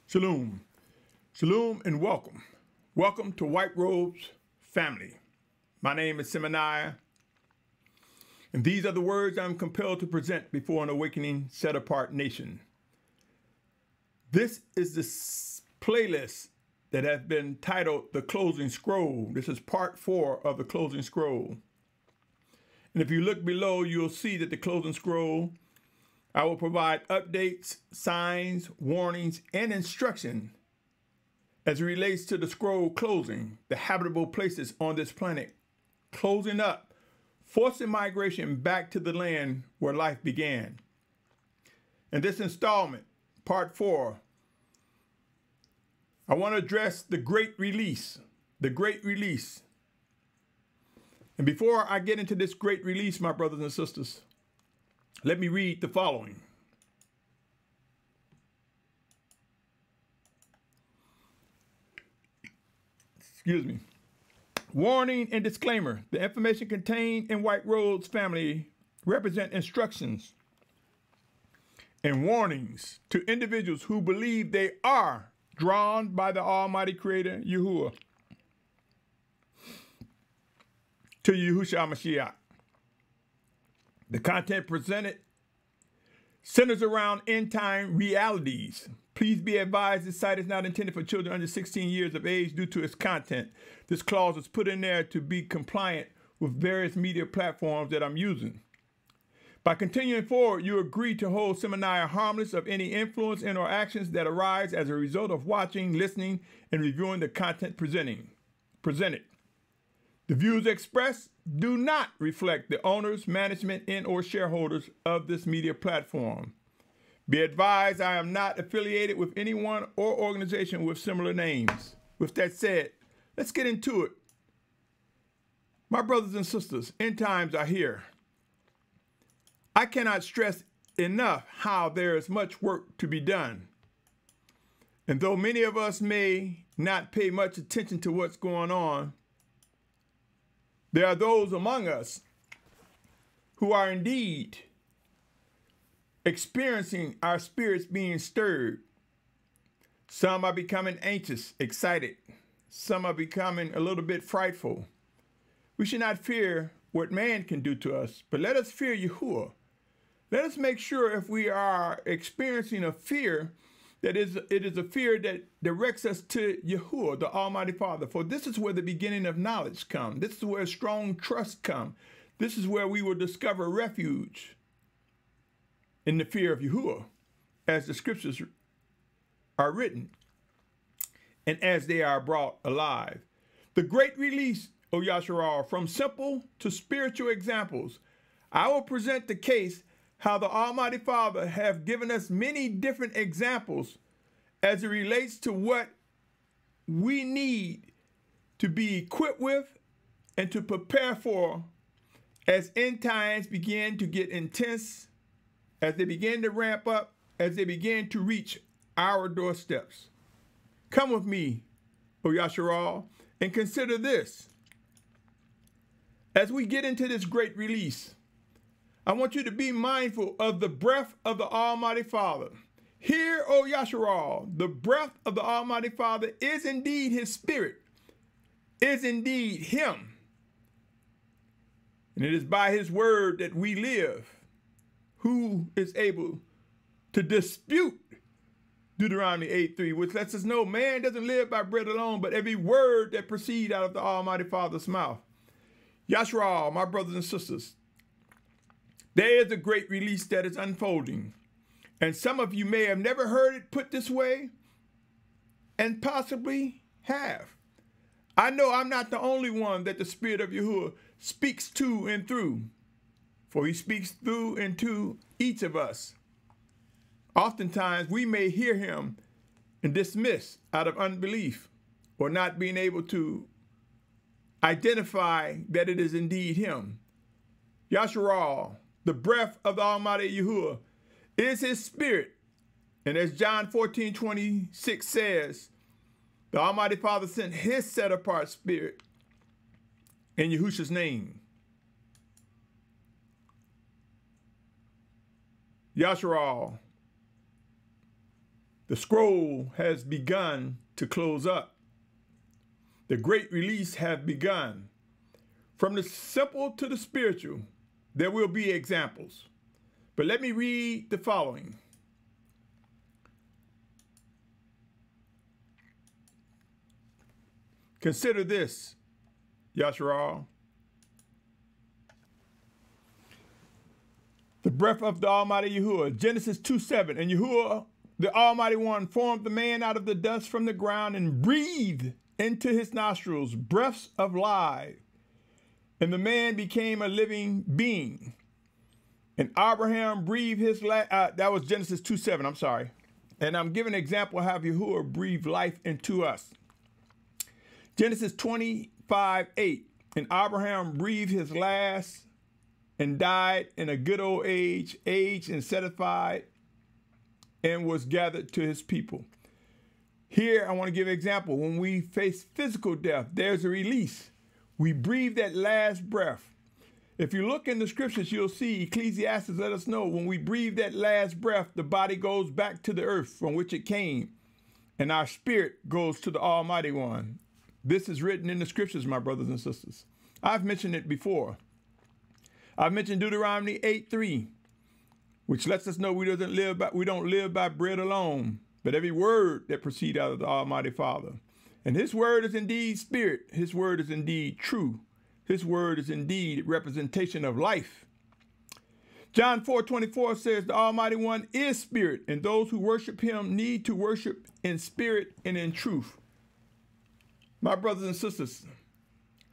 Shalom. Shalom and welcome. Welcome to White Robes family. My name is Symmanayah, and these are the words I'm compelled to present before an awakening, set-apart nation. This is the playlist that has been titled The Closing Scroll. This is part 4 of the Closing Scroll. And if you look below, you'll see that the Closing Scroll, I will provide updates, signs, warnings, and instruction as it relates to the scroll closing, the habitable places on this planet, closing up, forcing migration back to the land where life began. In this installment, part 4, I want to address the Great Release, the Great Release. And before I get into this Great Release, my brothers and sisters, let me read the following. Excuse me. Warning and disclaimer. The information contained in White Robes family represent instructions and warnings to individuals who believe they are drawn by the Almighty Creator Yahuah to Yahusha Mashyach. The content presented centers around end-time realities. Please be advised this site is not intended for children under 16 years of age due to its content. This clause is put in there to be compliant with various media platforms that I'm using. By continuing forward, you agree to hold Symmanayah harmless of any influence and or actions that arise as a result of watching, listening, and reviewing the content presented. The views expressed do not reflect the owners, management, and or shareholders of this media platform. Be advised, I am not affiliated with anyone or organization with similar names. With that said, let's get into it. My brothers and sisters, end times are here. I cannot stress enough how there is much work to be done. And though many of us may not pay much attention to what's going on, there are those among us who are indeed experiencing our spirits being stirred. Some are becoming anxious, excited. Some are becoming a little bit frightful. We should not fear what man can do to us, but let us fear Yahuah. Let us make sure if we are experiencing a fear, it is a fear that directs us to Yahuah, the Almighty Father. For this is where the beginning of knowledge comes. This is where strong trust comes. This is where we will discover refuge in the fear of Yahuah, as the scriptures are written and as they are brought alive. The great release, O Yashar'al, from simple to spiritual examples. I will present the case how the Almighty Father have given us many different examples as it relates to what we need to be equipped with and to prepare for as end times begin to get intense, as they begin to ramp up, as they begin to reach our doorsteps. Come with me, O Yashar'al, and consider this. As we get into this great release, I want you to be mindful of the breath of the Almighty Father. Here, O Yashar'al, the breath of the Almighty Father is indeed his spirit, is indeed him. And it is by his word that we live. Who is able to dispute Deuteronomy 8:3, which lets us know man doesn't live by bread alone, but every word that proceeds out of the Almighty Father's mouth. Yashar'al, my brothers and sisters, there is a great release that is unfolding. And some of you may have never heard it put this way, and possibly have. I know I'm not the only one that the Spirit of Yahuah speaks to and through, for he speaks through and to each of us. Oftentimes, we may hear him and dismiss out of unbelief or not being able to identify that it is indeed him. Yashar'al, the breath of the Almighty Yahuah, is his spirit. And as John 14:26 says, the Almighty Father sent his set-apart spirit in Yahusha's name. Yashar'al, The scroll has begun to close up. The great release has begun. From the simple to the spiritual, there will be examples. But let me read the following. Consider this, Yashar'al. The breath of the Almighty Yahuah, Genesis 2:7. And Yahuah, the Almighty One, formed the man out of the dust from the ground and breathed into his nostrils breaths of life. And the man became a living being. And Abraham breathed his life. That was Genesis 2:7, I'm sorry. And I'm giving an example of how Yahuah breathed life into us. Genesis 25:8. And Abraham breathed his last and died in a good old age, aged and satisfied, and was gathered to his people. Here, I want to give an example. When we face physical death, there's a release. We breathe that last breath. If you look in the scriptures, you'll see Ecclesiastes let us know when we breathe that last breath, the body goes back to the earth from which it came, and our spirit goes to the Almighty One. This is written in the scriptures, my brothers and sisters. I've mentioned it before. I've mentioned Deuteronomy 8:3, which lets us know we don't live by bread alone, but every word that proceeds out of the Almighty Father. And his word is indeed spirit. His word is indeed true. His word is indeed a representation of life. John 4:24 says the Almighty One is spirit, and those who worship him need to worship in spirit and in truth. My brothers and sisters,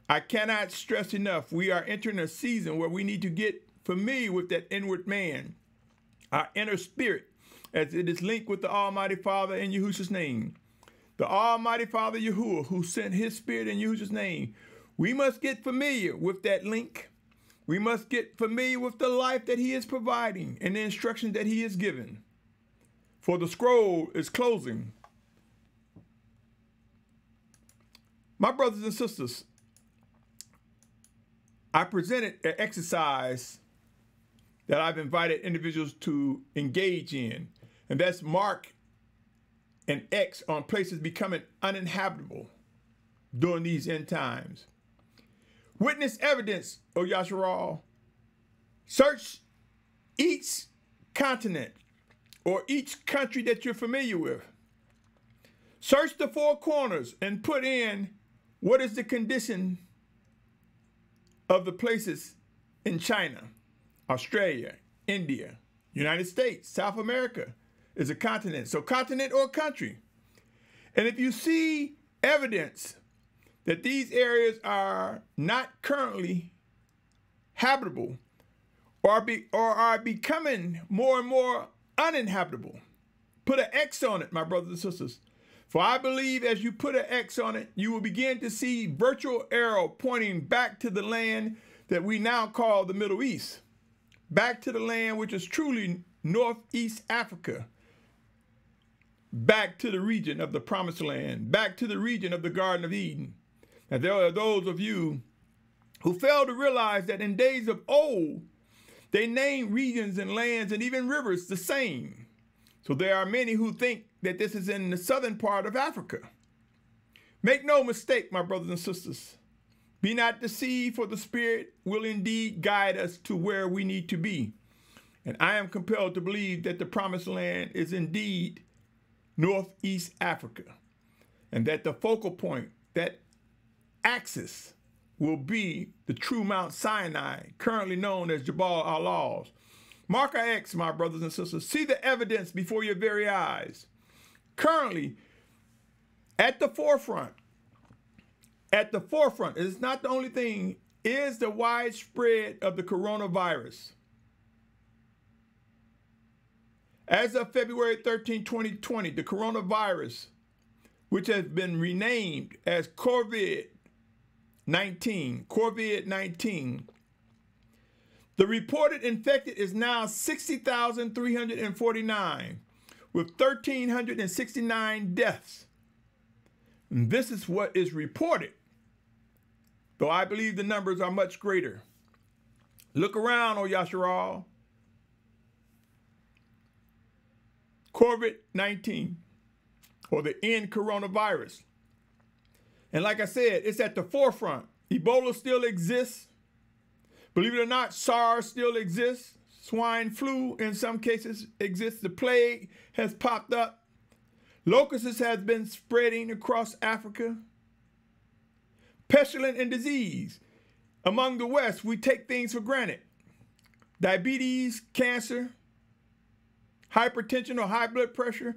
I cannot stress enough, we are entering a season where we need to get familiar with that inward man, our inner spirit, as it is linked with the Almighty Father in Yahusha's name. The Almighty Father Yahuah, who sent his spirit in Yahusha's name. We must get familiar with that link. We must get familiar with the life that he is providing and the instructions that he is given. For the scroll is closing. My brothers and sisters, I presented an exercise that I've invited individuals to engage in, and that's mark an X on places becoming uninhabitable during these end times. Witness evidence, O Yashar'al. Search each continent or each country that you're familiar with. Search the four corners and put in what is the condition of the places in China, Australia, India, United States, South America is a continent. So continent or country. And if you see evidence that these areas are not currently habitable or are becoming more and more uninhabitable, put an X on it, my brothers and sisters. For I believe as you put an X on it, you will begin to see virtual arrow pointing back to the land that we now call the Middle East, back to the land which is truly Northeast Africa, back to the region of the Promised Land, back to the region of the Garden of Eden. And there are those of you who fail to realize that in days of old, they named regions and lands and even rivers the same. So there are many who think that this is in the southern part of Africa. Make no mistake, my brothers and sisters. Be not deceived, for the Spirit will indeed guide us to where we need to be. And I am compelled to believe that the Promised Land is indeed Northeast Africa, and that the focal point, that axis, will be the true Mount Sinai, currently known as Jabal al-Lawz. Mark our X, my brothers and sisters. See the evidence before your very eyes. Currently, at the forefront, it is not the only thing, is the widespread of the coronavirus. As of February 13, 2020, the coronavirus, which has been renamed as COVID-19, the reported infected is now 60,349 with 1,369 deaths. And this is what is reported, though I believe the numbers are much greater. Look around, O Yashar'al. COVID-19. or the end coronavirus. And like I said, it's at the forefront. Ebola still exists. Believe it or not, SARS still exists. Swine flu in some cases exists. The plague has popped up. Locusts has been spreading across Africa. Pestilence and disease. Among the West, we take things for granted. Diabetes, cancer, hypertension or high blood pressure.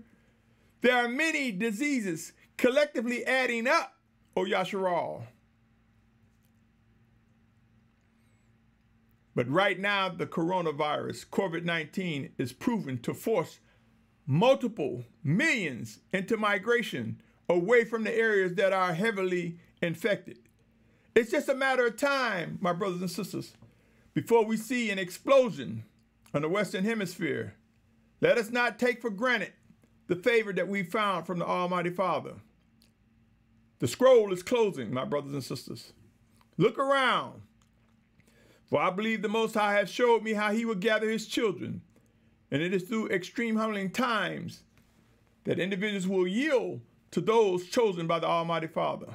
There are many diseases collectively adding up, O Yashar'al. But right now, the coronavirus, COVID-19, is proven to force multiple millions into migration away from the areas that are heavily infected. It's just a matter of time, my brothers and sisters, before we see an explosion on the Western Hemisphere. Let us not take for granted the favor that we found from the Almighty Father. The scroll is closing, my brothers and sisters. Look around. For I believe the Most High has showed me how he will gather his children. And it is through extreme humbling times that individuals will yield to those chosen by the Almighty Father.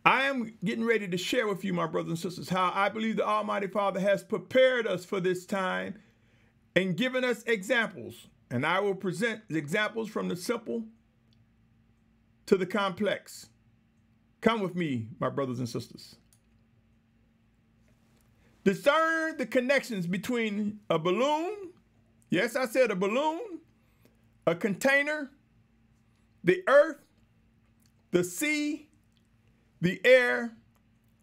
I am getting ready to share with you, my brothers and sisters, how I believe the Almighty Father has prepared us for this time and given us examples. And I will present examples from the simple to the complex. Come with me, my brothers and sisters. Discern the connections between a balloon, yes, I said a balloon, a container, the earth, the sea, the air,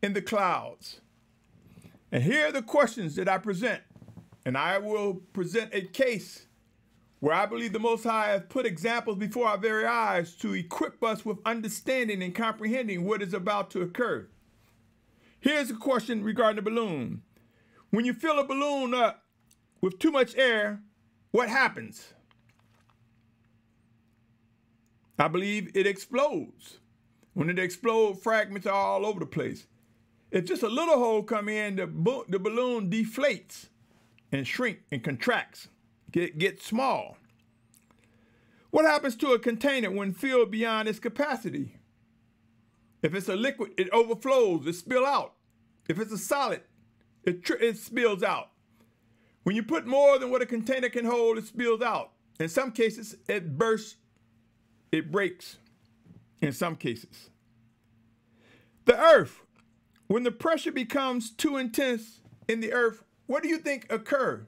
and the clouds. And here are the questions that I present. And I will present a case where I believe the Most High has put examples before our very eyes to equip us with understanding and comprehending what is about to occur. Here's a question regarding the balloon. When you fill a balloon up with too much air, what happens? I believe it explodes. When it explodes, fragments are all over the place. If just a little hole come in, the balloon deflates and shrinks and contracts, gets small. What happens to a container when filled beyond its capacity? If it's a liquid, it overflows, it spills out. If it's a solid, it spills out. When you put more than what a container can hold, it spills out. In some cases, it bursts, it breaks. In some cases. The earth, when the pressure becomes too intense in the earth, what do you think occurs?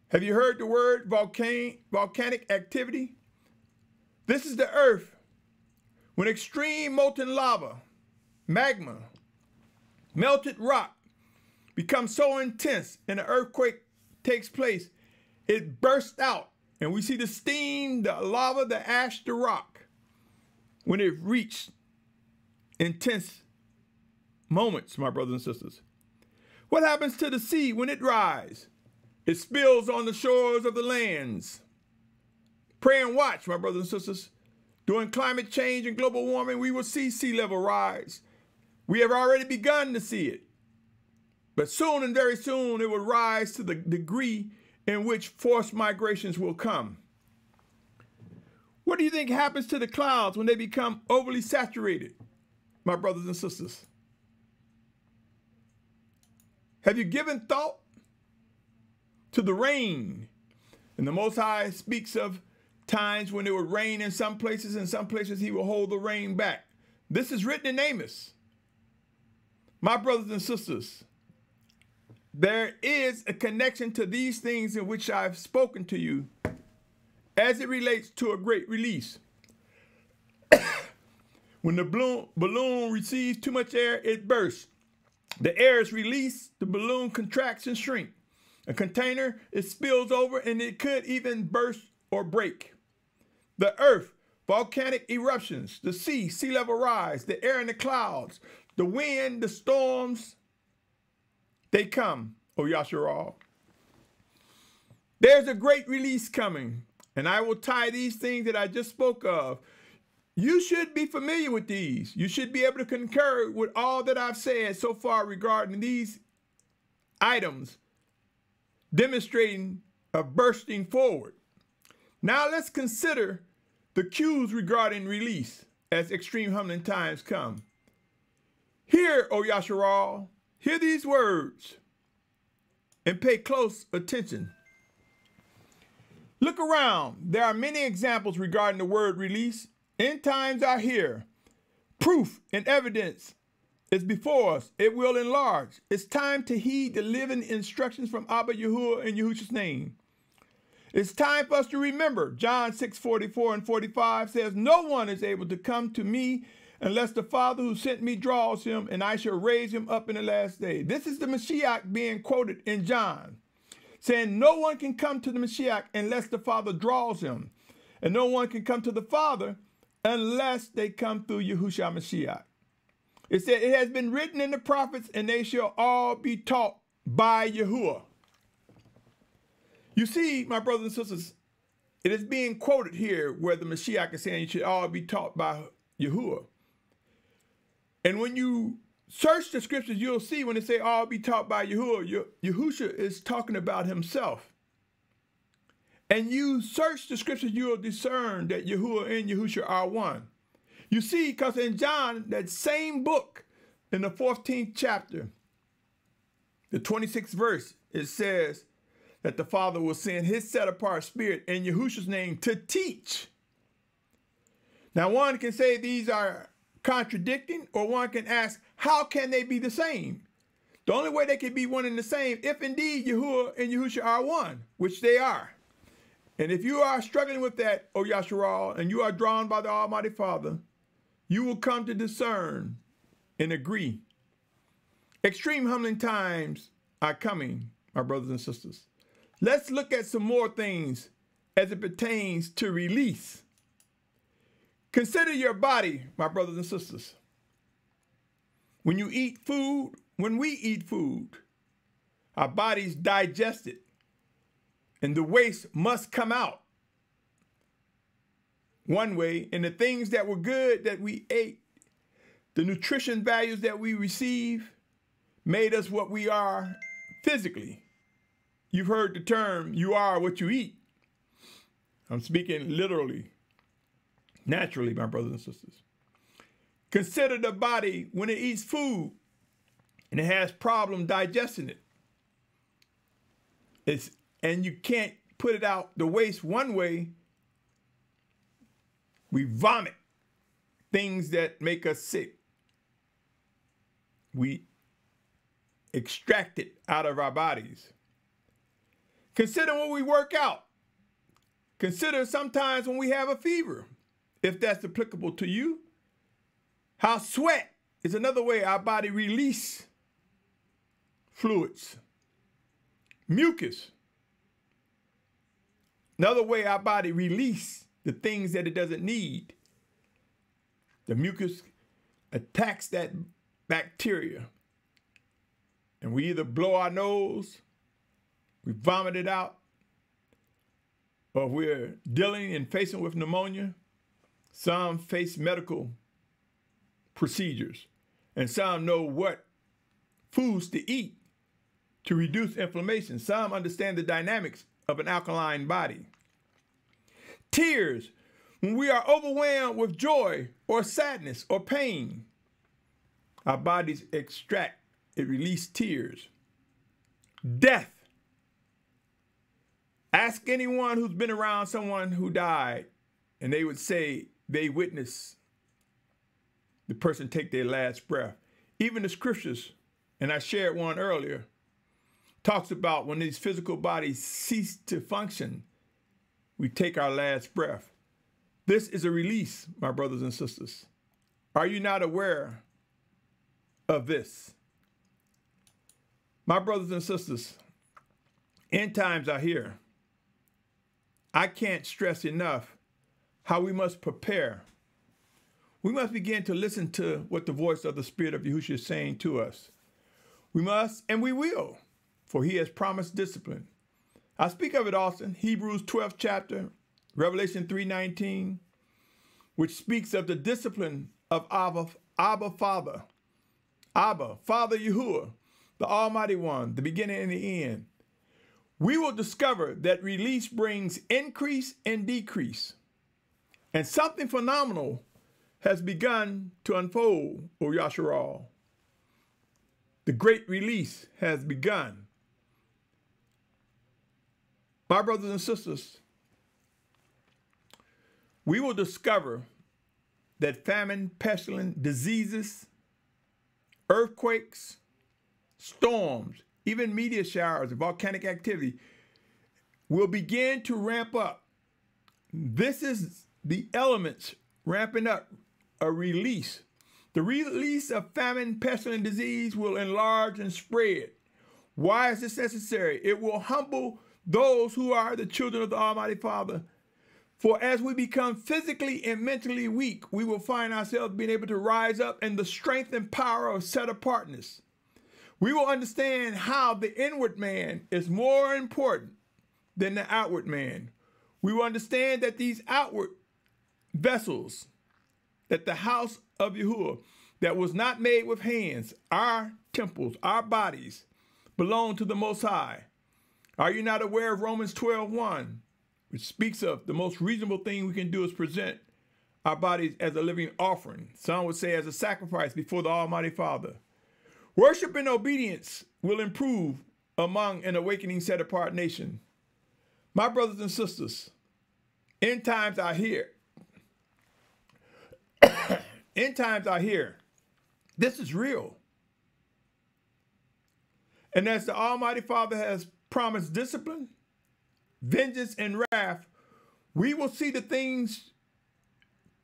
Have you heard the word volcanic activity? This is the earth when extreme molten lava, magma, melted rock becomes so intense and an earthquake takes place, it bursts out. And we see the steam, the lava, the ash, the rock, when it reached intense moments, my brothers and sisters. What happens to the sea when it rises? It spills on the shores of the lands. Pray and watch, my brothers and sisters. During climate change and global warming, we will see sea level rise. We have already begun to see it. But soon and very soon, it will rise to the degree in which forced migrations will come. What do you think happens to the clouds when they become overly saturated, my brothers and sisters? Have you given thought to the rain? And the Most High speaks of times when it would rain in some places, he will hold the rain back. This is written in Amos. My brothers and sisters, there is a connection to these things in which I've spoken to you as it relates to a great release. When the balloon receives too much air, it bursts. The air is released, the balloon contracts and shrinks. A container, it spills over and it could even burst or break. The earth, volcanic eruptions, the sea level rise, the air and the clouds, the wind, the storms, they come, O Yashar'al. There's a great release coming, and I will tie these things that I just spoke of. You should be familiar with these. You should be able to concur with all that I've said so far regarding these items demonstrating a bursting forward. Now let's consider the cues regarding release as extreme humbling times come. Hear, O Yashar'al, hear these words and pay close attention. Look around. There are many examples regarding the word release. End times are here. Proof and evidence is before us. It will enlarge. It's time to heed the living instructions from Abba Yahuah in Yahusha's name. It's time for us to remember. John 6:44 and 45 says, no one is able to come to me unless the Father who sent me draws him, and I shall raise him up in the last day. This is the Mashyach being quoted in John, saying no one can come to the Mashyach unless the Father draws him. And no one can come to the Father unless they come through Yahusha Mashyach. It said, it has been written in the prophets, and they shall all be taught by Yahuah. You see, my brothers and sisters, it is being quoted here where the Mashyach is saying you should all be taught by Yahuah. And when you search the scriptures, you'll see when they say all be taught by Yahuah, Yahusha is talking about himself. And you search the scriptures, you'll discern that Yahuah and Yahusha are one. You see, because in John, that same book, in the 14th chapter, the 26th verse, it says that the Father will send his set-apart spirit in Yahusha's name to teach. Now, one can say these are contradicting, or one can ask, how can they be the same? The only way they can be one and the same, if indeed Yahuah and Yahusha are one, which they are. And if you are struggling with that, O Yashar'al, and you are drawn by the Almighty Father, you will come to discern and agree. Extreme humbling times are coming, my brothers and sisters. Let's look at some more things as it pertains to release. Consider your body, my brothers and sisters. When you eat food, when we eat food, our bodies digest it, and the waste must come out one way, and the things that were good that we ate, the nutrition values that we receive, made us what we are physically. You've heard the term, you are what you eat. I'm speaking literally. Naturally, my brothers and sisters. Consider the body when it eats food and it has problem digesting it. And you can't put it out the waste one way. We vomit things that make us sick. We extract it out of our bodies. Consider when we work out. Consider sometimes when we have a fever, if that's applicable to you. How sweat is another way our body release fluids. Mucus, another way our body release the things that it doesn't need. The mucus attacks that bacteria, and we either blow our nose, we vomit it out, or we're dealing and facing with pneumonia. Some face medical procedures, and some know what foods to eat to reduce inflammation. Some understand the dynamics of an alkaline body. Tears, when we are overwhelmed with joy or sadness or pain, our bodies extract, it releases tears. Death. Ask anyone who's been around someone who died, and they would say they witnessed the person take their last breath. Even the scriptures, and I shared one earlier, talks about when these physical bodies cease to function, we take our last breath. This is a release, my brothers and sisters. Are you not aware of this? My brothers and sisters, end times are here. I can't stress enough how we must prepare. We must begin to listen to what the voice of the Spirit of Yahushua is saying to us. We must, and we will, for he has promised discipline. I speak of it often, Hebrews 12th chapter, Revelation 3:19, which speaks of the discipline of Abba Father. Abba, Father Yahuah, the Almighty One, the beginning and the end. we will discover that release brings increase and decrease. And something phenomenal has begun to unfold, O Yashar'al. The great release has begun. My brothers and sisters, we will discover that famine, pestilence, diseases, earthquakes, storms, even meteor showers, volcanic activity will begin to ramp up. This is the elements ramping up a release. The release of famine, pestilence, disease will enlarge and spread. Why is this necessary? It will humble those who are the children of the Almighty Father. For as we become physically and mentally weak, we will find ourselves being able to rise up in the strength and power of set-apartness. We will understand how the inward man is more important than the outward man. We will understand that these outward vessels, that the house of Yahuah, that was not made with hands, our temples, our bodies, belong to the Most High. Are you not aware of Romans 12:1, which speaks of the most reasonable thing we can do is present our bodies as a living offering? Some would say as a sacrifice before the Almighty Father. Worship and obedience will improve among an awakening set-apart nation. My brothers and sisters, end times are here. End times are here. This is real. And as the Almighty Father has promised discipline, vengeance, and wrath, we will see the things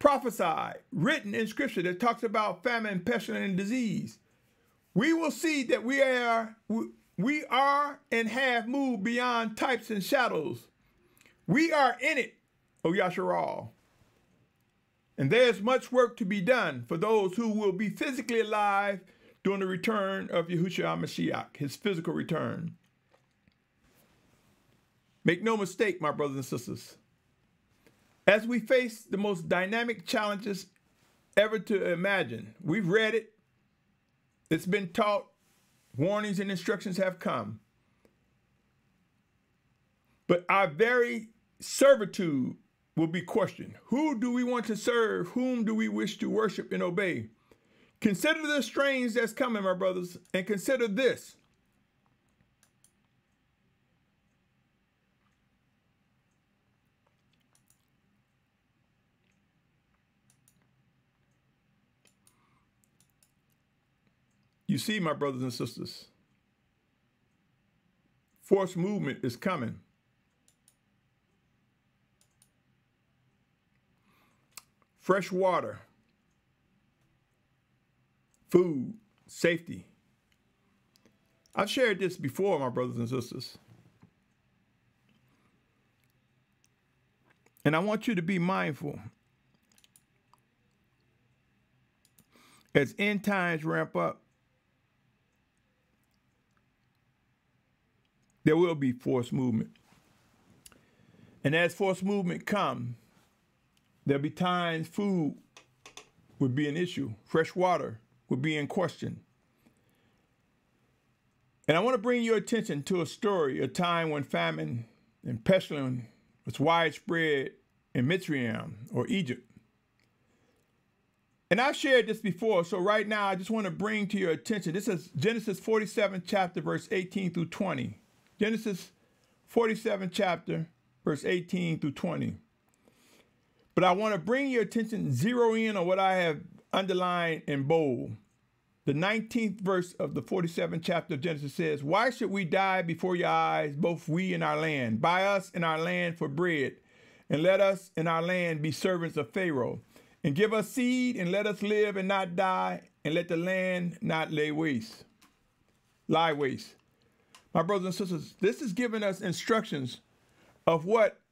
prophesied, written in Scripture that talks about famine, pestilence, and disease. We will see that we are and have moved beyond types and shadows. We are in it, O Yashar'al. And there's much work to be done for those who will be physically alive during the return of Yahusha Mashyach, his physical return. Make no mistake, my brothers and sisters, as we face the most dynamic challenges ever to imagine, we've read it, it's been taught, warnings and instructions have come. But our very servitude will be questioned. Who do we want to serve? Whom do we wish to worship and obey? Consider the strange that's coming, my brothers, and consider this. You see, my brothers and sisters, forced movement is coming. Fresh water, food, safety. I've shared this before, my brothers and sisters. And I want you to be mindful. As end times ramp up, there will be forced movement. And as forced movement comes, there'll be times food would be an issue. Fresh water would be in question. And I want to bring your attention to a story, a time when famine and pestilence was widespread in Mitzrayim, or Egypt. And I've shared this before, so right now I just want to bring to your attention, this is Genesis 47 chapter, verse 18 through 20. Genesis 47 chapter, verse 18 through 20. But I want to bring your attention, zero in on what I have underlined in bold. The 19th verse of the 47th chapter of Genesis says, "Why should we die before your eyes, both we and our land? Buy us and our land for bread, and let us and our land be servants of Pharaoh. And give us seed, and let us live and not die, and let the land not lie waste." My brothers and sisters, this is giving us instructions of what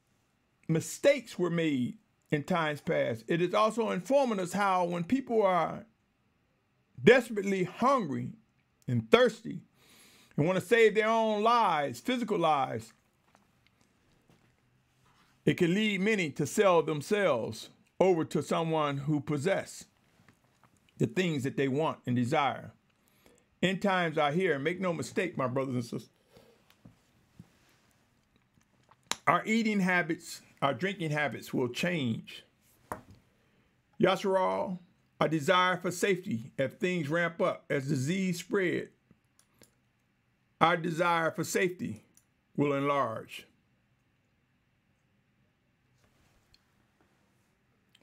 mistakes were made in times past. It is also informing us how when people are desperately hungry and thirsty and want to save their own lives, physical lives, it can lead many to sell themselves over to someone who possess the things that they want and desire. End times are here. Make no mistake, my brothers and sisters. Our eating habits, our drinking habits will change. Yashar'al, a desire for safety as things ramp up, as disease spread. Our desire for safety will enlarge.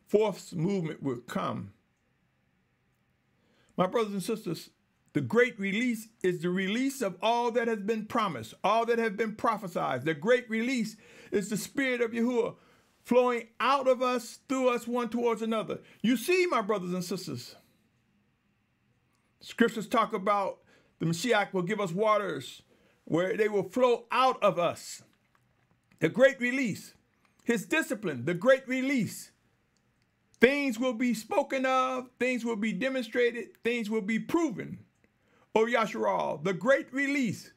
Fourth movement will come. My brothers and sisters, the great release is the release of all that has been promised, all that has been prophesied. The great release is the Spirit of Yahuah flowing out of us, through us, one towards another. You see, my brothers and sisters, scriptures talk about the Mashyach will give us waters where they will flow out of us. The great release, his discipline, the great release. Things will be spoken of, things will be demonstrated, things will be proven. O Yashar'al, the great release,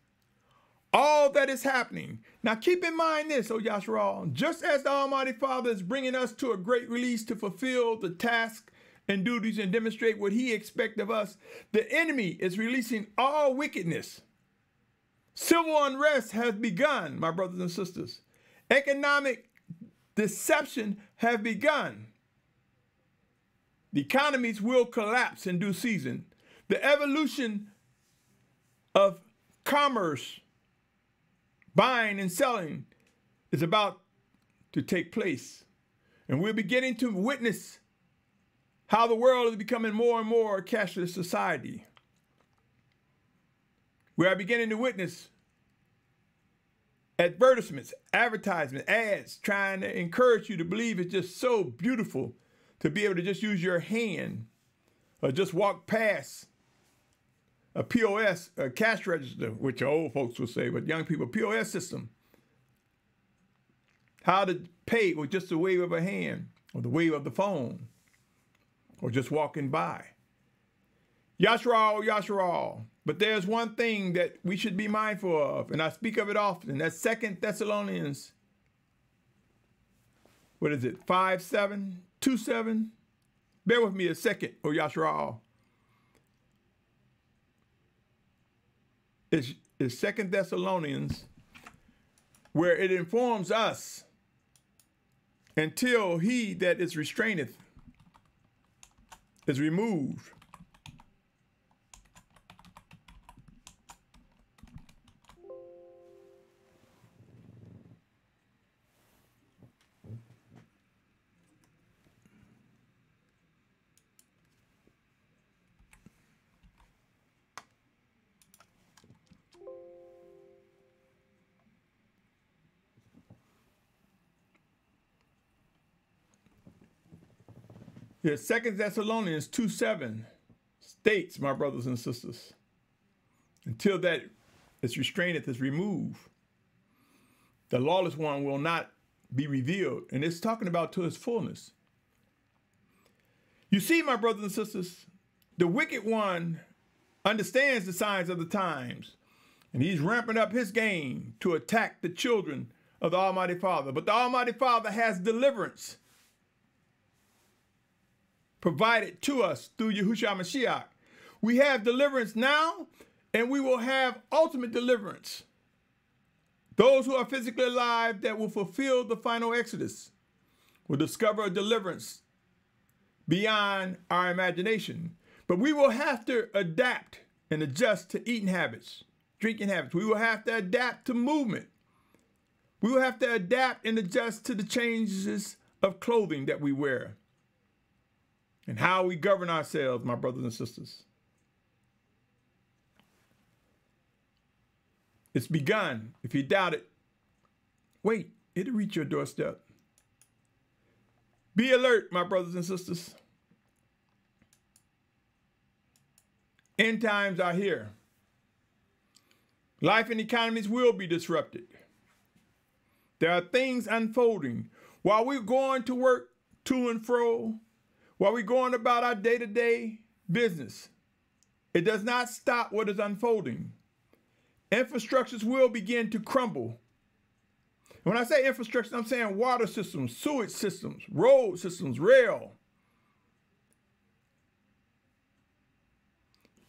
all that is happening. Now keep in mind this, O Yashar'al, just as the Almighty Father is bringing us to a great release to fulfill the task and duties and demonstrate what he expects of us, the enemy is releasing all wickedness. Civil unrest has begun, my brothers and sisters. Economic deception has begun. The economies will collapse in due season. The evolution of commerce, buying and selling, is about to take place. And we're beginning to witness how the world is becoming more and more a cashless society. We are beginning to witness advertisements, advertisements, ads trying to encourage you to believe it's just so beautiful to be able to just use your hand or just walk past a POS, a cash register, which old folks will say, but young people, POS system. How to pay with just the wave of a hand or the wave of the phone or just walking by. Yashar'al, Yashar'al. But there's one thing that we should be mindful of, and I speak of it often. That's 2 Thessalonians, 5:7, 2:7. Bear with me a second, O Yashar'al. It's 2 Thessalonians, where it informs us, until he that is restraineth is removed. Yes, 2 Thessalonians 2:7 states, my brothers and sisters, until that is restraineth is removed, the lawless one will not be revealed. And it's talking about to his fullness. You see, my brothers and sisters, the wicked one understands the signs of the times, and he's ramping up his game to attack the children of the Almighty Father. But the Almighty Father has deliverance provided to us through Yahusha Mashyach. We have deliverance now, and we will have ultimate deliverance. Those who are physically alive that will fulfill the final exodus will discover a deliverance beyond our imagination. But we will have to adapt and adjust to eating habits, drinking habits. We will have to adapt to movement. We will have to adapt and adjust to the changes of clothing that we wear and how we govern ourselves, my brothers and sisters. It's begun. If you doubt it, wait, it'll reach your doorstep. Be alert, my brothers and sisters. End times are here. Life and economies will be disrupted. There are things unfolding. While we're going to work to and fro, while we're going about our day-to-day business, it does not stop what is unfolding. Infrastructures will begin to crumble. When I say infrastructure, I'm saying water systems, sewage systems, road systems, rail.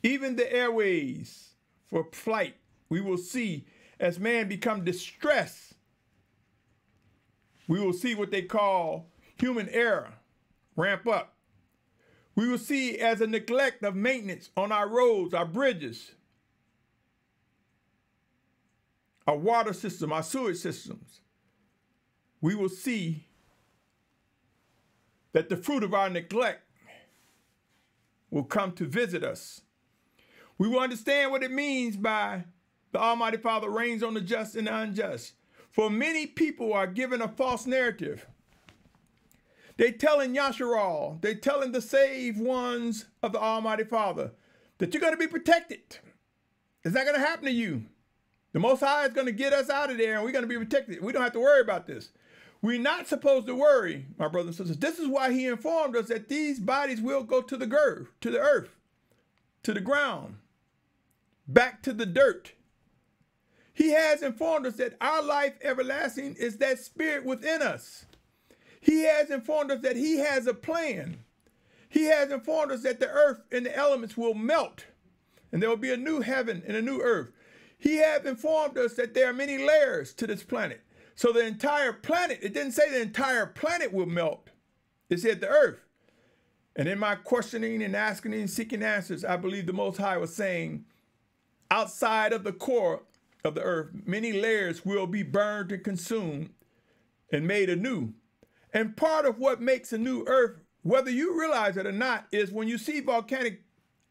Even the airways for flight, we will see as man become distressed We will see what they call human error ramp up. We will see as a neglect of maintenance on our roads, our bridges, our water system, our sewage systems. We will see that the fruit of our neglect will come to visit us. We will understand what it means by the Almighty Father reigns on the just and the unjust. For many people are given a false narrative. They're telling Yashar'al, they're telling the saved ones of the Almighty Father that you're going to be protected. It's not going to happen to you. The Most High is going to get us out of there and we're going to be protected. We don't have to worry about this. We're not supposed to worry, my brothers and sisters. This is why he informed us that these bodies will go to the earth, to the ground, back to the dirt. He has informed us that our life everlasting is that spirit within us. He has informed us that he has a plan. He has informed us that the earth and the elements will melt and there will be a new heaven and a new earth. He has informed us that there are many layers to this planet. So the entire planet, it didn't say the entire planet will melt. It said the earth. And in my questioning and asking and seeking answers, I believe the Most High was saying, outside of the core of the earth, many layers will be burned and consumed and made anew. And part of what makes a new earth, whether you realize it or not, is when you see volcanic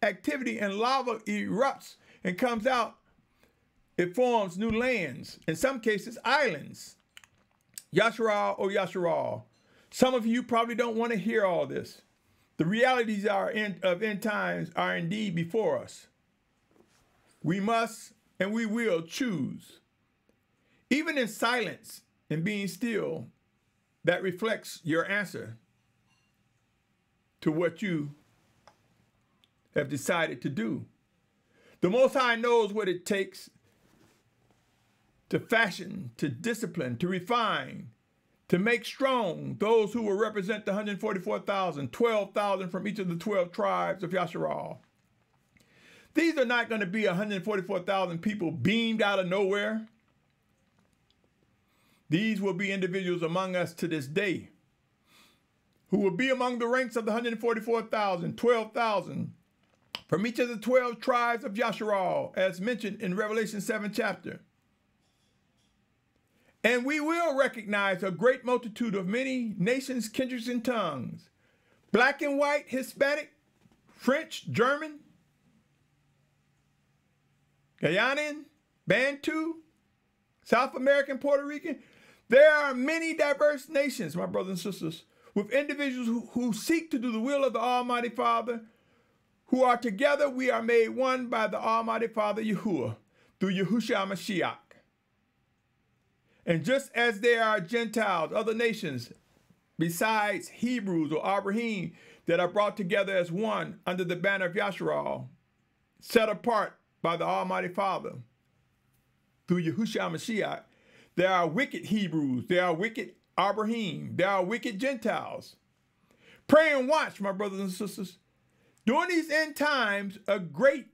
activity and lava erupts and comes out, it forms new lands, in some cases, islands. Yashar'al, oh Yashar'al. Some of you probably don't want to hear all this. The realities of end times are indeed before us. We must and we will choose. Even in silence and being still, that reflects your answer to what you have decided to do. The Most High knows what it takes to fashion, to discipline, to refine, to make strong those who will represent the 144,000, 12,000 from each of the 12 tribes of Yashar'al. These are not going to be 144,000 people beamed out of nowhere. These will be individuals among us to this day who will be among the ranks of the 144,000, 12,000 from each of the 12 tribes of Yashar'al, as mentioned in Revelation 7 chapter. And we will recognize a great multitude of many nations, kindreds, and tongues. Black and white, Hispanic, French, German, Guyanian, Bantu, South American, Puerto Rican. There are many diverse nations, my brothers and sisters, with individuals who seek to do the will of the Almighty Father, who are together. We are made one by the Almighty Father Yahuah through Yahusha Mashyach. And just as there are Gentiles, other nations, besides Hebrews or Abrahym, that are brought together as one under the banner of Yashar'al, set apart by the Almighty Father through Yahusha Mashyach, there are wicked Hebrews, there are wicked Abrahym, there are wicked Gentiles. Pray and watch, my brothers and sisters. During these end times, a great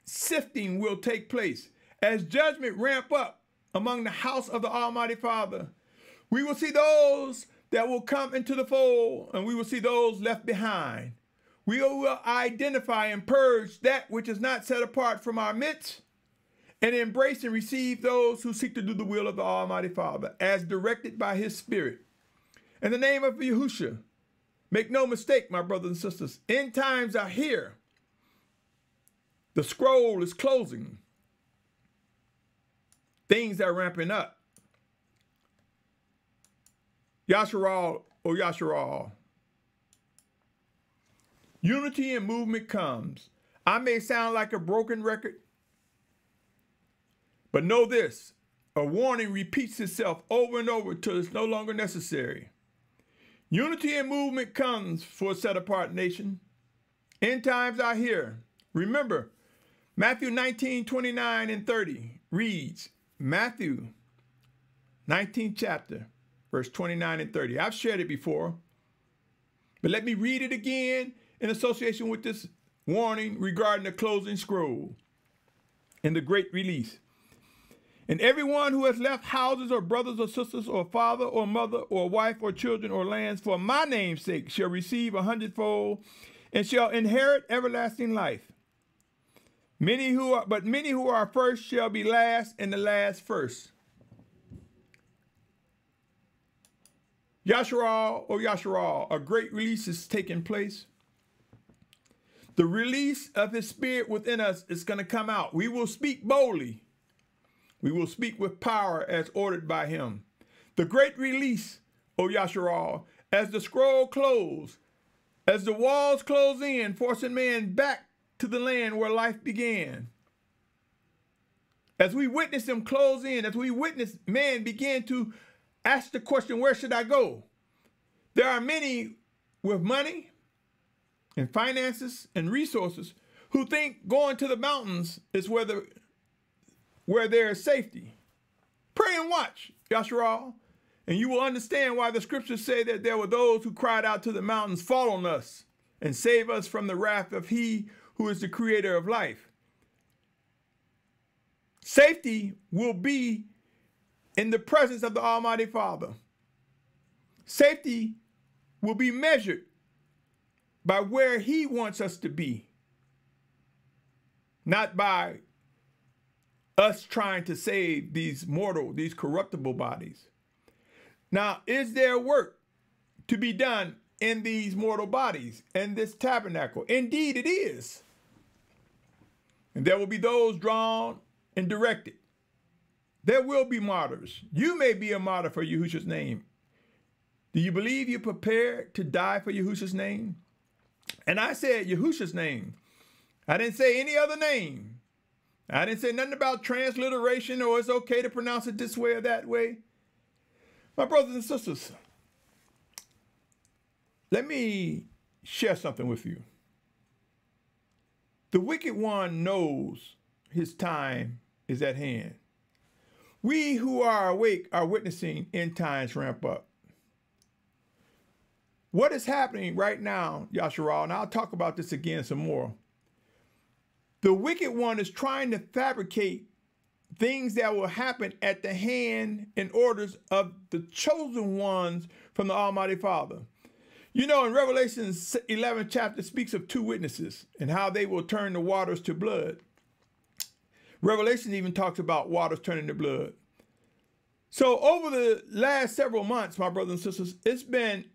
sifting will take place as judgment ramp up among the house of the Almighty Father. We will see those that will come into the fold, and we will see those left behind. We will identify and purge that which is not set apart from our midst, and embrace and receive those who seek to do the will of the Almighty Father, as directed by his Spirit. In the name of Yahusha, make no mistake, my brothers and sisters, end times are here. The scroll is closing. Things are ramping up. Yashar'al, oh Yashar'al. Unity and movement comes. I may sound like a broken record, but know this, a warning repeats itself over and over till it's no longer necessary. Unity and movement comes for a set-apart nation. End times are here. Remember, Matthew 19, 29 and 30 reads, Matthew 19th chapter, verse 29 and 30. I've shared it before, but let me read it again in association with this warning regarding the closing scroll and the great release. And everyone who has left houses or brothers or sisters or father or mother or wife or children or lands for my name's sake shall receive 100-fold and shall inherit everlasting life. Many who are first shall be last, and the last first. Yashar'al, a great release is taking place. The release of his spirit within us is going to come out. We will speak boldly. We will speak with power as ordered by him. The great release, O Yashar'al, as the scroll closed, as the walls close in, forcing man back to the land where life began. As we witness them close in, as we witness man begin to ask the question, where should I go? There are many with money and finances and resources who think going to the mountains is where there is safety. Pray and watch, Yashar'al, and you will understand why the scriptures say that there were those who cried out to the mountains, fall on us and save us from the wrath of he who is the creator of life. Safety will be in the presence of the Almighty Father. Safety will be measured by where he wants us to be, not by us trying to save these corruptible bodies. Now, is there work to be done in these mortal bodies and this tabernacle? Indeed, it is. And there will be those drawn and directed. There will be martyrs. You may be a martyr for Yahusha's name. Do you believe you're prepared to die for Yahusha's name? And I said Yahusha's name. I didn't say any other name. I didn't say nothing about transliteration or it's okay to pronounce it this way or that way. My brothers and sisters, let me share something with you. The wicked one knows his time is at hand. We who are awake are witnessing end times ramp up. What is happening right now, Yashar'al, and I'll talk about this again some more. The wicked one is trying to fabricate things that will happen at the hand and orders of the chosen ones from the Almighty Father. You know, in Revelation 11 chapter speaks of 2 witnesses and how they will turn the waters to blood. Revelation even talks about waters turning to blood. So over the last several months, my brothers and sisters, it's been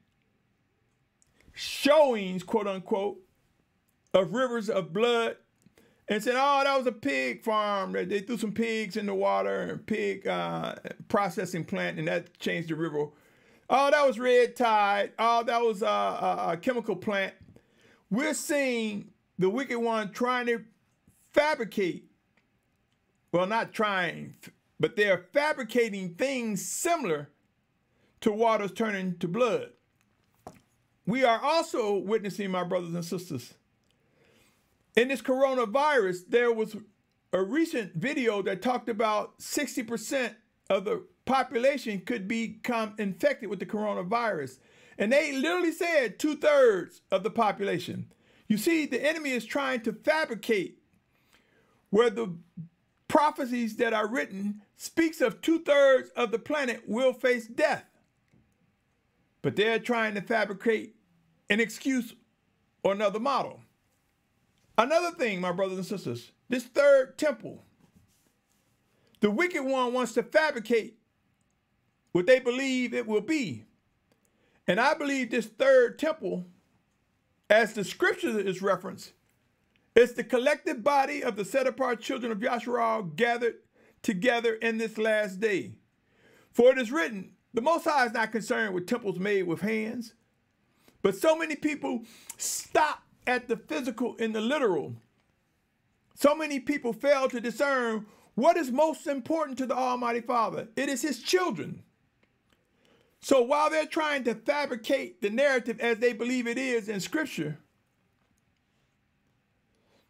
showings, quote unquote, of rivers of blood, and said, oh, that was a pig farm. They threw some pigs in the water, and pig processing plant, and that changed the river. Oh, that was red tide. Oh, that was a chemical plant. We're seeing the wicked one trying to fabricate, well, not trying, but they're fabricating things similar to waters turning to blood. We are also witnessing, my brothers and sisters, in this coronavirus, there was a recent video that talked about 60% of the population could become infected with the coronavirus. And they literally said 2/3 of the population. You see, the enemy is trying to fabricate where the prophecies that are written speaks of 2/3 of the planet will face death. But they're trying to fabricate an excuse or another model. Another thing, my brothers and sisters, this third temple, the wicked one wants to fabricate what they believe it will be. And I believe this third temple, as the scripture is referenced, is the collective body of the set-apart children of Yashar'al gathered together in this last day. For it is written, the Most High is not concerned with temples made with hands, but so many people stop at the physical and the literal. So many people fail to discern what is most important to the Almighty Father. It is his children. So while they're trying to fabricate the narrative as they believe it is in scripture,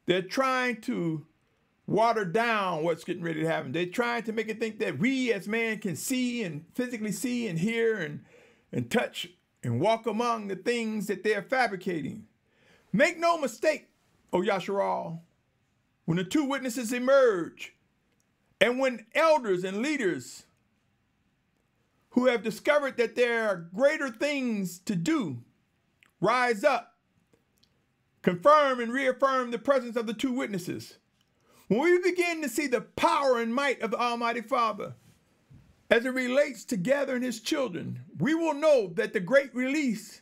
they're trying to water down what's getting ready to happen. They're trying to make it think that we as man can see and physically see and hear and touch and walk among the things that they're fabricating. Make no mistake, O Yashar'al, when the 2 witnesses emerge And when elders and leaders who have discovered that there are greater things to do rise up, confirm and reaffirm the presence of the two witnesses, when we begin to see the power and might of the Almighty Father as it relates to gathering his children, we will know that the great release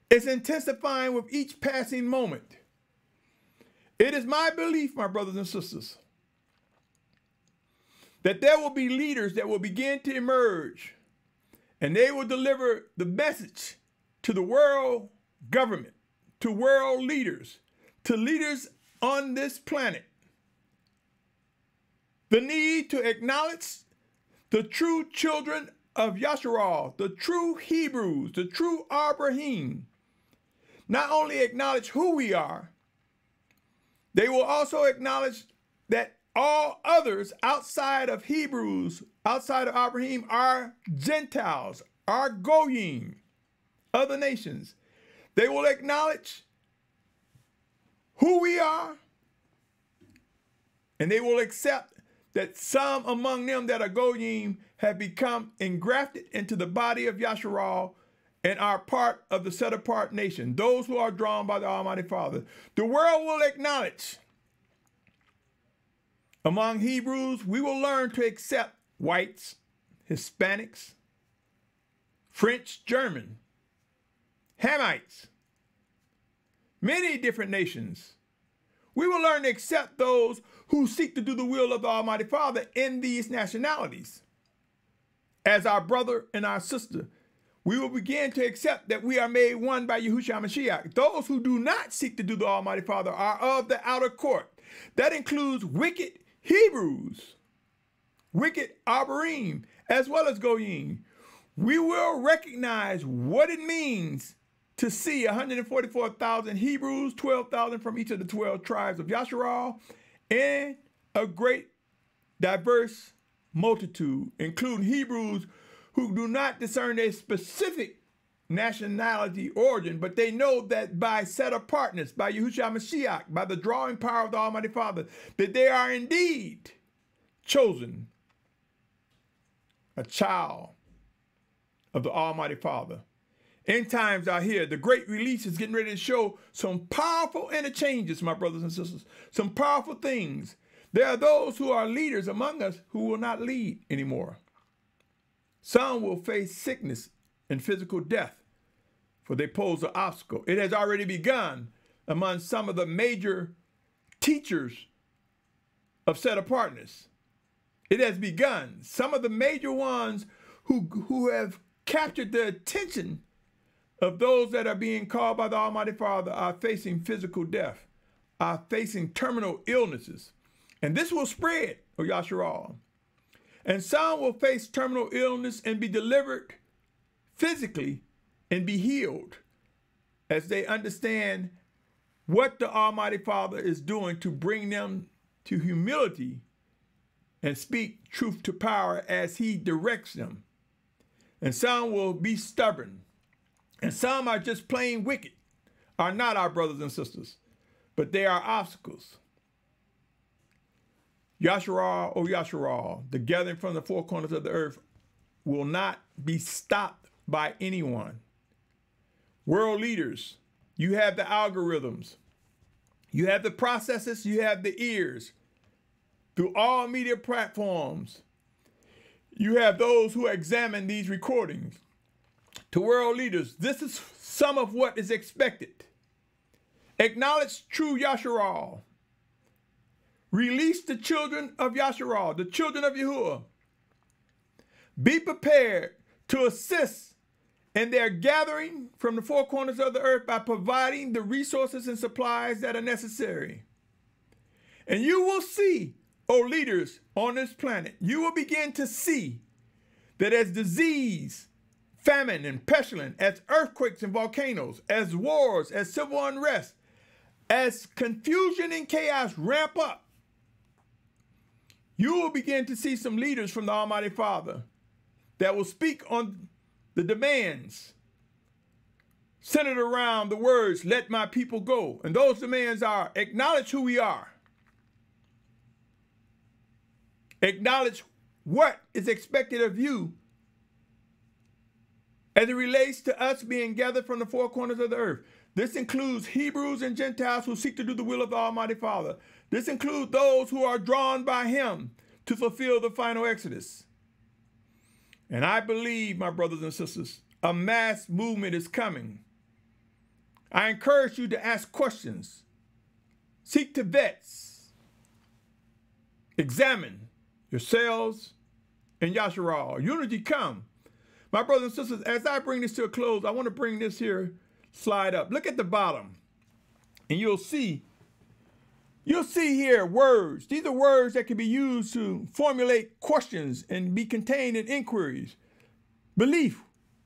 is intensifying with each passing moment. It is my belief, my brothers and sisters, that there will be leaders that will begin to emerge, and they will deliver the message to the world government, to world leaders, to leaders on this planet. The need to acknowledge the true children of Yashar'al, the true Hebrews, the true Abrahym, not only acknowledge who we are, they will also acknowledge that all others outside of Hebrews, outside of Abrahym, are Gentiles, are Goym, other nations. They will acknowledge who we are, and they will accept that some among them that are Goym have become engrafted into the body of Yashar'al and are part of the set-apart nation, those who are drawn by the Almighty Father. The world will acknowledge among Hebrews, we will learn to accept whites, Hispanics, French, German, Hamites, many different nations. We will learn to accept those who seek to do the will of the Almighty Father in these nationalities. As our brother and our sister, we will begin to accept that we are made one by Yahusha Mashyach. Those who do not seek to do the Almighty Father are of the outer court. That includes wicked Hebrews, wicked Abrahym, as well as Goym. We will recognize what it means to see 144,000 Hebrews, 12,000 from each of the 12 tribes of Yashar'al, and a great diverse multitude, including Hebrews who do not discern a specific nationality origin, but they know that by set apartness, by Yahusha Mashyach, by the drawing power of the Almighty Father, that they are indeed chosen, a child of the Almighty Father. End times are here. The great release is getting ready to show some powerful interchanges, my brothers and sisters, some powerful things. There are those who are leaders among us who will not lead anymore. Some will face sickness and physical death, for they pose an obstacle. It has already begun among some of the major teachers of set apartness. It has begun. Some of the major ones who have captured the attention of those that are being called by the Almighty Father are facing physical death, are facing terminal illnesses. And this will spread, O Yashar'al. And some will face terminal illness and be delivered physically and be healed as they understand what the Almighty Father is doing to bring them to humility and speak truth to power as he directs them. And some will be stubborn. And some are just plain wicked, are not our brothers and sisters, but they are obstacles. Yashar'al, O Yashar'al, the gathering from the four corners of the earth will not be stopped by anyone. World leaders, you have the algorithms, you have the processes, you have the ears. Through all media platforms, you have those who examine these recordings. To world leaders, this is some of what is expected. Acknowledge true Yashar'al. Release the children of Yashar'al, the children of Yahuah. Be prepared to assist in their gathering from the four corners of the earth by providing the resources and supplies that are necessary. And you will see, O leaders on this planet, you will begin to see that as disease, famine, and pestilence, as earthquakes and volcanoes, as wars, as civil unrest, as confusion and chaos ramp up, you will begin to see some leaders from the Almighty Father that will speak on the demands centered around the words, let my people go. And those demands are, acknowledge who we are. Acknowledge what is expected of you as it relates to us being gathered from the four corners of the earth. This includes Hebrews and Gentiles who seek to do the will of the Almighty Father. This includes those who are drawn by him to fulfill the final exodus. And I believe, my brothers and sisters, a mass movement is coming. I encourage you to ask questions. Seek to vet. Examine yourselves in Yashar'al. Unity come. My brothers and sisters, as I bring this to a close, I want to bring this here slide up. Look at the bottom, and you'll see here words. These are words that can be used to formulate questions and be contained in inquiries. Belief.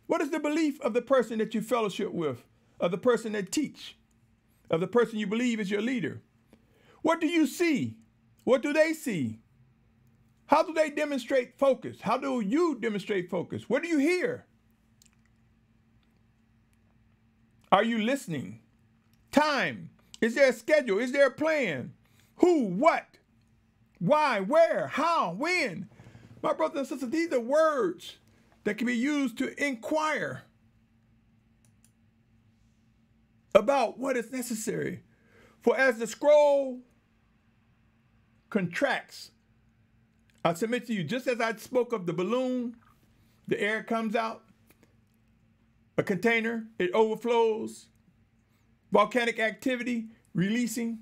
What is the belief of the person that you fellowship with, of the person that teach, of the person you believe is your leader? What do you see? What do they see? How do they demonstrate focus? How do you demonstrate focus? What do you hear? Are you listening? Time. Is there a schedule? Is there a plan? Who? What? Why? Where? How? When? My brothers and sisters, these are words that can be used to inquire about what is necessary. For as the scroll contracts, I submit to you, just as I spoke of the balloon, the air comes out, a container, it overflows, volcanic activity, releasing,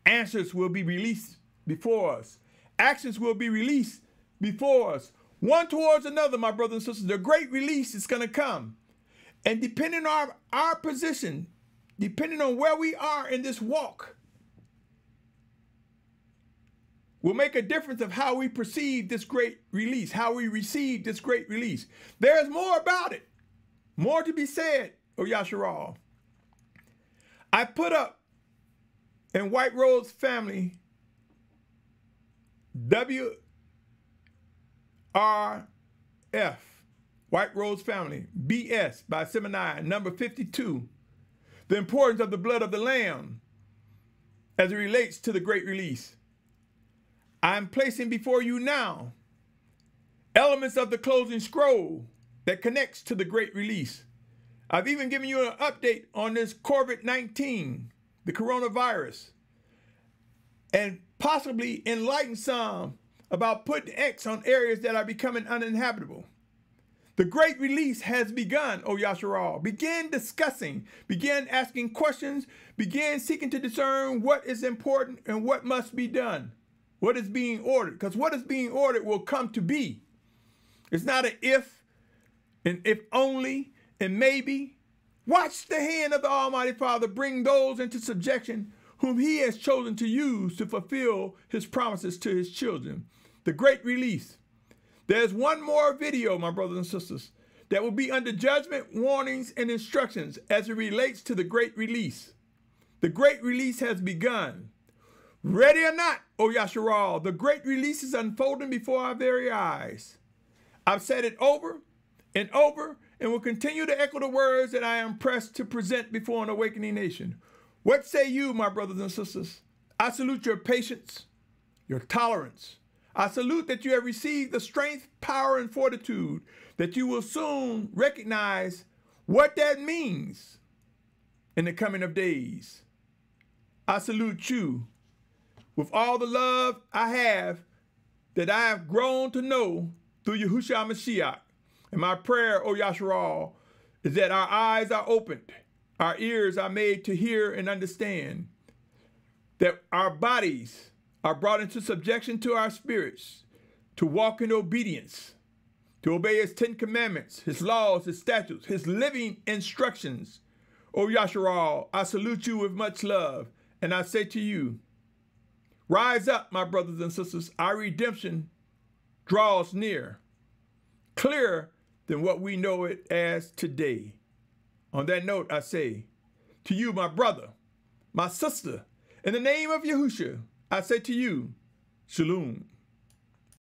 answers will be released before us. Actions will be released before us. One towards another, my brothers and sisters, the great release is going to come. And depending on our position, depending on where we are in this walk, will make a difference of how we perceive this great release, how we receive this great release. There's more about it, more to be said, O Yashar'al. I put up in White Rose Family, WRF, White Rose Family, BS by Symmanayah, number 52, the importance of the blood of the Lamb as it relates to the great release. I'm placing before you now elements of the closing scroll that connects to the great release. I've even given you an update on this COVID-19, the coronavirus, and possibly enlighten some about putting X on areas that are becoming uninhabitable. The great release has begun, O Yashar'al. Begin discussing, begin asking questions, begin seeking to discern what is important and what must be done. What is being ordered? Because what is being ordered will come to be. It's not an if, and if only, and maybe. Watch the hand of the Almighty Father bring those into subjection whom he has chosen to use to fulfill his promises to his children. The great release. There's one more video, my brothers and sisters, that will be under judgment, warnings, and instructions as it relates to the great release. The great release has begun. Ready or not, O Yashar'al, the great release is unfolding before our very eyes. I've said it over and over and will continue to echo the words that I am pressed to present before an awakening nation. What say you, my brothers and sisters? I salute your patience, your tolerance. I salute that you have received the strength, power, and fortitude, that you will soon recognize what that means in the coming of days. I salute you with all the love I have that I have grown to know through Yahusha Mashyach. And my prayer, O Yashar'al, is that our eyes are opened, our ears are made to hear and understand, that our bodies are brought into subjection to our spirits, to walk in obedience, to obey his 10 commandments, his laws, his statutes, his living instructions. O Yashar'al, I salute you with much love, and I say to you, rise up, my brothers and sisters. Our redemption draws near, clearer than what we know it as today. On that note, I say to you, my brother, my sister, in the name of Yahusha, I say to you, Shalum.